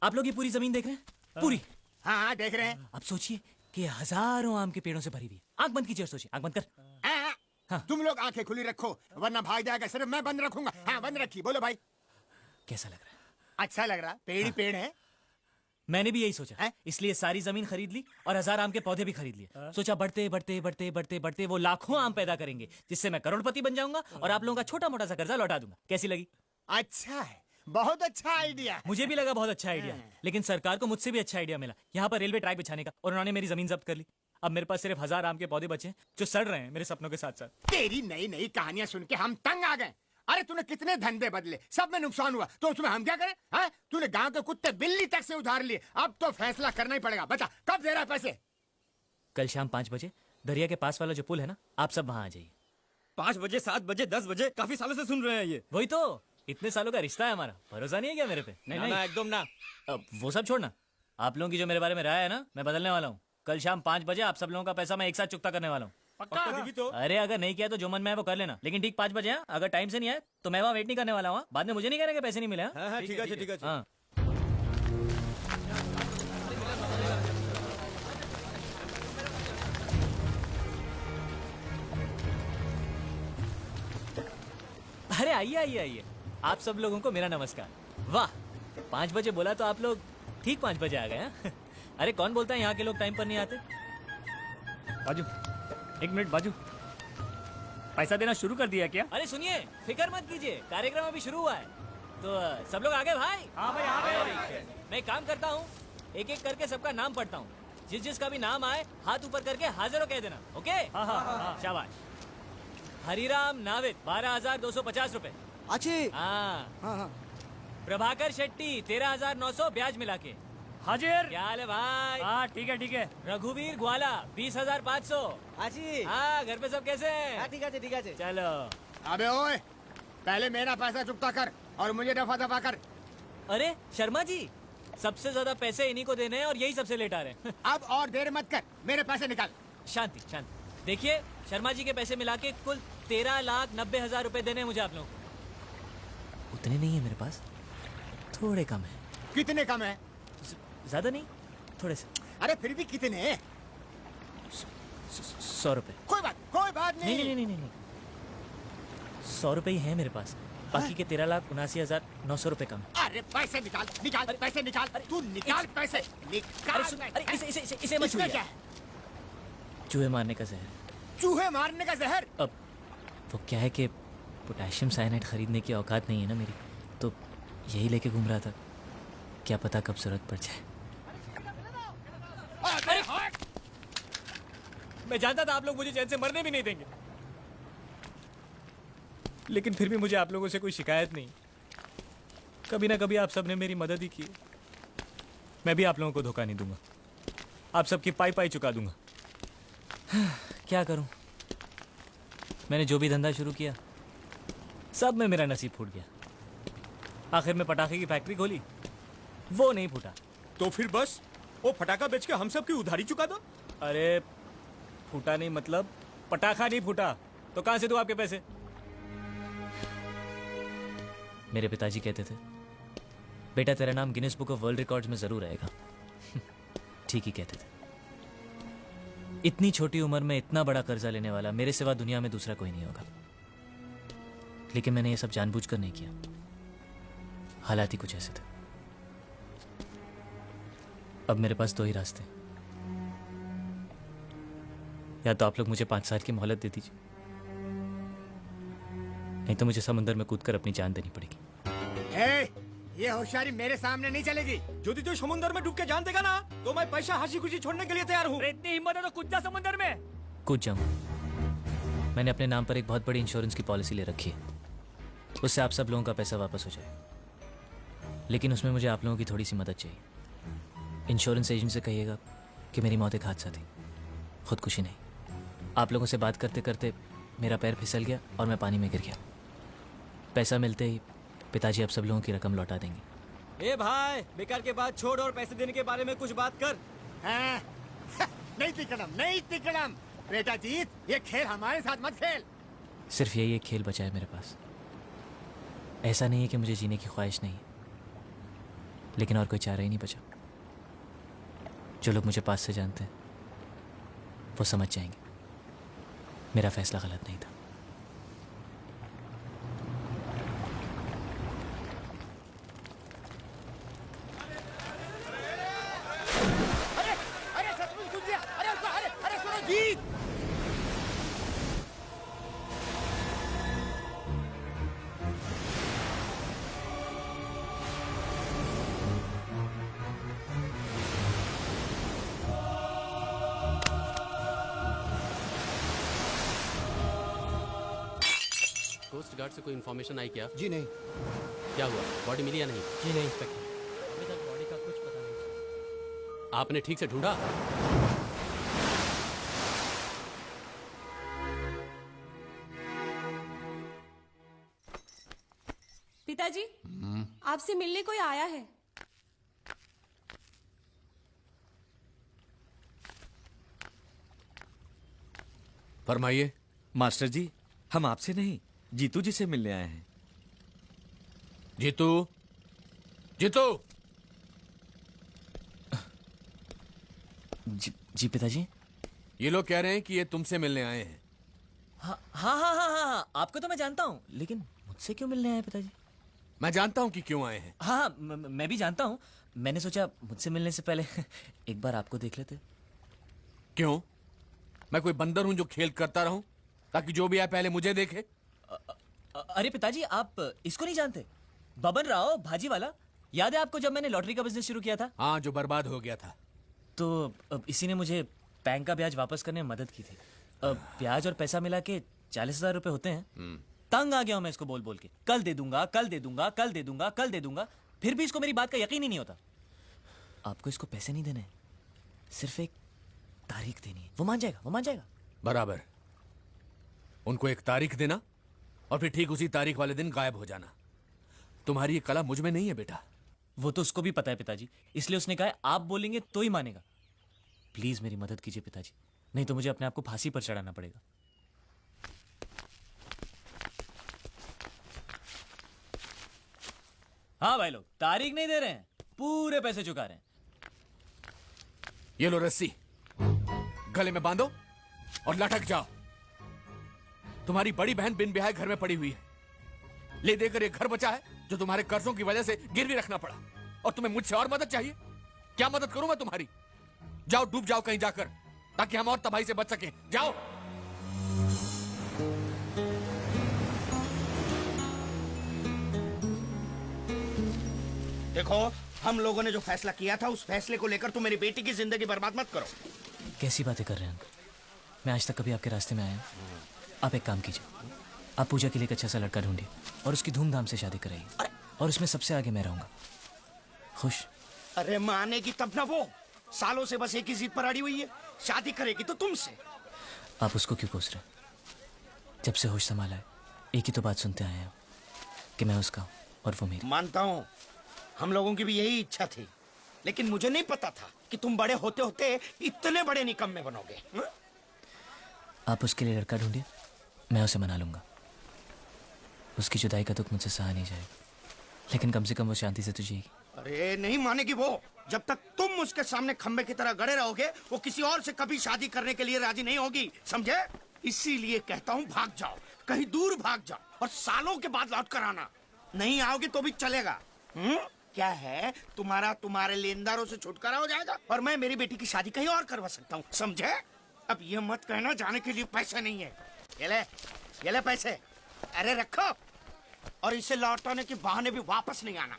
आप लोग ये पूरी जमीन देख रहे हैं? पूरी। हाँ हाँ देख रहे हैं। अब सोचिए कि हजारों आम के पेड़ों से भरी हुई है। आंख बंद कीजिए और सोचिए, आंख बंद कर। हाँ। तुम लोग आंखें खुली रखो वरना भाग जाएगा, सिर्फ मैं बंद रखूंगा। हाँ बंद रखी, बोलो भाई। कैसा लग रहा है? अच्छा लग रहा, पेड़ ही पेड़ है। मैंने भी यही सोचा हैं? इसलिए सारी जमीन खरीद ली और 1000 आम के पौधे भी खरीद लिए। सोचा बढ़ते बढ़ते बढ़ते बढ़ते बढ़ते वो लाखों आम पैदा करेंगे जिससे मैं करोड़पति बन जाऊंगा और आप लोगों का छोटा मोटा सा कर्जा लौटा दूंगा। कैसी लगी? अच्छा है, बहुत अच्छा आइडिया। मुझे भी लगा बहुत अच्छा आइडिया, लेकिन सरकार को मुझसे भी अच्छा आइडिया मिला यहाँ पर रेलवे ट्रैक बिछाने का, और उन्होंने मेरी जमीन जब्त कर ली। अब मेरे पास सिर्फ 1000 आम के पौधे बचे हैं जो सड़ रहे हैं मेरे सपनों के साथ साथ। तेरी नई नई कहानियां सुन के हम तंग आ गए। अरे तूने कितने धंधे बदले, सब में नुकसान हुआ, तो उसमें हम क्या करें? हाँ? तूने गांव के कुत्ते बिल्ली तक से उधार लिए, अब तो फैसला करना ही पड़ेगा। बता कब दे रहा है पैसे? कल शाम 5 बजे दरिया के पास वाला जो पुल है ना, आप सब वहां आ जाइए। 5 बजे, 7 बजे, 10 बजे, काफी सालों से सुन रहे हैं ये। वही तो, इतने सालों का रिश्ता है हमारा, भरोसा नहीं है क्या मेरे पे? नहीं ना, एकदम ना। अब वो सब छोड़ना, आप लोगों की जो मेरे बारे में राय है ना, मैं बदलने वाला हूँ। कल शाम 5 बजे आप सब लोगों का पैसा मैं एक साथ चुकता करने वाला हूँ। पक्का दीदी तो? अरे अगर नहीं किया तो जो मन में है वो कर लेना, लेकिन ठीक 5 बजे। अगर टाइम से नहीं आए तो मैं वहाँ वेट नहीं करने वाला हूँ। बाद में मुझे नहीं कहना कि पैसे नहीं मिले। हाँ हाँ ठीक है ठीक है। हाँ। अरे आइए आइए आइए, आप सब लोगों को मेरा नमस्कार। वाह, 5 बजे बोला तो आप लोग ठीक 5 बजे आ गए हैं। अरे कौन बोलता है यहाँ के लोग टाइम पर नहीं आते? बाजू, 1 मिनट बाजू, पैसा देना शुरू कर दिया क्या? अरे सुनिए, फिक्र मत कीजिए, कार्यक्रम अभी शुरू हुआ है। तो सब लोग आ गए भाई? हाँ भाई आ गए। मैं एक काम करता हूँ, एक एक करके सबका नाम पढ़ता हूँ। जिस जिसका भी नाम आए हाथ ऊपर करके हाजिर हो कह देना। ओके? हाँ हाँ हाँ। शाबाश। हरिराम नाविद 12,250 रुपए। अच्छे। हाँ। हाँ हाँ। प्रभाकर शेट्टी 13,900 ब्याज मिला के। हाजिर। क्या हाल है भाई? हाँ ठीक है ठीक है। रघुवीर ग्वाला 20,500। आजी। हाँ, घर पे सब कैसे हैं? हाँ ठीक है ठीक है। चलो। अबे ओए, पहले मेरा पैसा चुकता कर और मुझे दफा दफा कर। अरे शर्मा जी, सबसे ज्यादा पैसे इन्हीं को देने हैं और यही सबसे लेट आ रहे हैं। अब और देर मत कर, मेरे पैसे निकाल। शांति शांति। देखिए, शर्मा जी के पैसे मिला के कुल 13,90,000 रुपए देने हैं मुझे आप लोगों को। उतने नहीं है मेरे पास, थोड़े कम है। कितने कम है? ज्यादा नहीं, थोड़े से। अरे फिर भी कितने? 100 रुपए। कोई बात नहीं। नहीं नहीं नहीं नहीं, 100 रुपए ही है मेरे पास, बाकी के 13,79,900 रुपए कम। अरे पैसे निकाल निकाल, पैसे निकाल। तू निकाल पैसे निकाल। अरे इसे मत इसमें छूइए। क्या है? चूहे मारने का जहर। चूहे मारने का जहर? अब वो क्या है कि पोटेशियम साइनाइड खरीदने की औकात नहीं है ना मेरी, तो यही लेके घूम रहा था, क्या पता कब जरूरत पड़ जाए। अरे हट! मैं जानता था आप लोग मुझे चैन से मरने भी नहीं देंगे, लेकिन फिर भी मुझे आप लोगों से कोई शिकायत नहीं। कभी ना कभी आप सब ने मेरी मदद ही की। मैं भी आप लोगों को धोखा नहीं दूंगा, आप सबकी पाई पाई चुका दूंगा। क्या करूं, मैंने जो भी धंधा शुरू किया सब में मेरा नसीब फूट गया। आखिर में पटाखे की फैक्ट्री खोली, वो नहीं फूटा। तो फिर बस वो फटाका बेच के हम सब की उधारी चुका दो। अरे फूटा नहीं मतलब पटाखा नहीं फूटा, तो कहां से दूं आपके पैसे? मेरे पिताजी कहते थे, बेटा तेरा नाम Guinness book of world records में जरूर आएगा। ठीक ही कहते थे। इतनी छोटी उम्र में इतना बड़ा कर्जा लेने वाला मेरे सिवा दुनिया में दूसरा कोई नहीं होगा, लेकिन मैंने ये सब जानबूझकर नहीं किया। हालात ही कुछ ऐसे थे। अब मेरे पास 2 ही रास्ते, या तो आप लोग मुझे 5 साल की मोहलत दे दीजिए, नहीं तो मुझे समुद्र में कूदकर अपनी जान देनी पड़ेगी। ये होशियारी मेरे सामने नहीं चलेगी। यदि तो समुद्र में डूब के जान देगा ना, तो मैं पैसा हंसी खुशी छोड़ने के लिए तैयार हूँ। इतनी हिम्मत है तो कूद जा समुद्र में। कूद जाऊंगा। मैंने अपने नाम पर एक बहुत बड़ी इंश्योरेंस की पॉलिसी ले रखी है, उससे आप सब लोगों का पैसा वापस हो जाए, लेकिन उसमें मुझे आप लोगों की थोड़ी सी मदद चाहिए। इंश्योरेंस एजेंट से कहिएगा कि मेरी मौत एक हादसा थी, खुदकुशी नहीं। आप लोगों से बात करते करते मेरा पैर फिसल गया और मैं पानी में गिर गया। पैसा मिलते ही पिताजी अब सब लोगों की रकम लौटा देंगे। ए भाई, बेकार के बाद छोड़ और पैसे देने के बारे में कुछ बात कर। हाँ? नहीं तिकड़म बेटा जीत, ये खेल हमारे साथ मत खेल। सिर्फ यही एक खेल बचा है मेरे पास। ऐसा नहीं है कि मुझे जीने की ख्वाहिश नहीं है, लेकिन और कोई चारा ही नहीं बचा। जो लोग मुझे पास से जानते हैं वो समझ जाएंगे मेरा फैसला गलत नहीं था। अरे अरे सचमुच घुस गया। अरे अरे अरे सुनो जीत। कोस्ट गार्ड से कोई इन्फॉर्मेशन आई क्या? जी नहीं। क्या हुआ, बॉडी मिली या नहीं? जी नहीं इंस्पेक्टर, अभी तक बॉडी का कुछ पता नहीं। आपने ठीक से ढूंढा? पिताजी, आपसे मिलने कोई आया है। फरमाइए। मास्टर जी, हम आपसे नहीं जीतू जी से मिलने आए हैं। जीतू, जीतू। जी पिताजी। ये लोग कह रहे हैं कि ये तुमसे मिलने आए हैं। हाँ हाँ हाँ हाँ हाँ, आपको तो मैं जानता हूँ, लेकिन मुझसे क्यों मिलने आए पिताजी? मैं जानता हूं कि क्यों आए हैं। हाँ हाँ, मैं भी जानता हूँ। मैंने सोचा मुझसे मिलने से पहले एक बार आपको देख लेते। क्यों? मैं कोई बंदर हूं जो खेल करता रहूं ताकि जो भी आए पहले मुझे देखे? अरे पिताजी, आप इसको नहीं जानते? बबन राव भाजी वाला, याद है आपको जब मैंने लॉटरी का बिजनेस शुरू किया था? हाँ, जो बर्बाद हो गया था। तो अब इसी ने मुझे बैंक का ब्याज वापस करने में मदद की थी। अब ब्याज और पैसा मिला के 40,000 रुपए होते हैं। तंग आ गया हूं मैं इसको बोल बोल के, कल दे दूंगा, कल दे दूंगा, कल दे दूंगा, कल दे दूंगा। फिर भी इसको मेरी बात का यकीन ही नहीं होता। आपको इसको पैसे नहीं देने, सिर्फ एक तारीख देनी है, वो मान जाएगा, वो मान जाएगा। बराबर। उनको एक तारीख देना और फिर ठीक उसी तारीख वाले दिन गायब हो जाना। तुम्हारी ये कला मुझ में नहीं है बेटा। वो तो उसको भी पता है पिताजी, इसलिए उसने कहा है, आप बोलेंगे तो ही मानेगा। प्लीज मेरी मदद कीजिए पिताजी, नहीं तो मुझे अपने आप को फांसी पर चढ़ाना पड़ेगा। हाँ भाई लोग, तारीख नहीं दे रहे हैं, पूरे पैसे चुका रहे हैं। ये लो रस्सी, गले में बांधो और लटक जाओ। तुम्हारी बड़ी बहन बिन ब्याहे घर में पड़ी हुई है। ले देकर एक घर बचा है जो तुम्हारे कर्जों की वजह से गिरवी रखना पड़ा, और तुम्हें मुझसे और मदद चाहिए? क्या मदद करूं मैं तुम्हारी? जाओ, डूब जाओ कहीं जाकर, ताकि हम और तबाही से बच सकें। जाओ। देखो, हम लोगों ने जो फैसला किया था उस फैसले को लेकर तुम मेरी बेटी की जिंदगी बर्बाद मत करो। कैसी बातें कर रहे हैं अंकल? मैं आज तक कभी आपके रास्ते में आया हूं? आप एक काम कीजिए, आप पूजा के लिए एक अच्छा सा लड़का ढूंढिए और उसकी धूमधाम से शादी कराइए, और उसमें सबसे आगे मैं रहूंगा। खुश? अरे मानेगी तब ना वो, सालों से बस एक ही जिद पर अड़ी हुई है, शादी करेगी तो तुमसे। आप उसको क्यों कोस रहे हैं? जब से होश संभाला है एक ही तो बात सुनते आए हैं कि मैं उसका हूं और वो मेरी। मानता हूं, हम लोगों की भी यही इच्छा थी, लेकिन मुझे नहीं पता था कि तुम बड़े होते होते इतने बड़े निकम्मे बनोगे। आप उसके लिए लड़का ढूंढिए, मैं उसे मना लूंगा। उसकी जुदाई का दुख मुझसे सहा नहीं जाएगा, लेकिन कम से कम वो शांति से तो जिएगी। अरे नहीं मानेगी वो, जब तक तुम उसके सामने खंबे की तरह गड़े रहोगे वो किसी और से कभी शादी करने के लिए राजी नहीं होगी, समझे? इसीलिए कहता हूँ भाग जाओ, कहीं दूर भाग जाओ, और सालों के बाद लौट कर आना। नहीं आओगे तो भी चलेगा। क्या है, तुम्हारे लेनदारों से छुटकारा हो जाएगा और मैं मेरी बेटी की शादी कहीं और करवा सकता हूँ, समझे? अब ये मत कहना जाने के लिए पैसे नहीं है। ये ले पैसे, अरे रखो, और इसे लौटाने के बहाने भी वापस नहीं आना।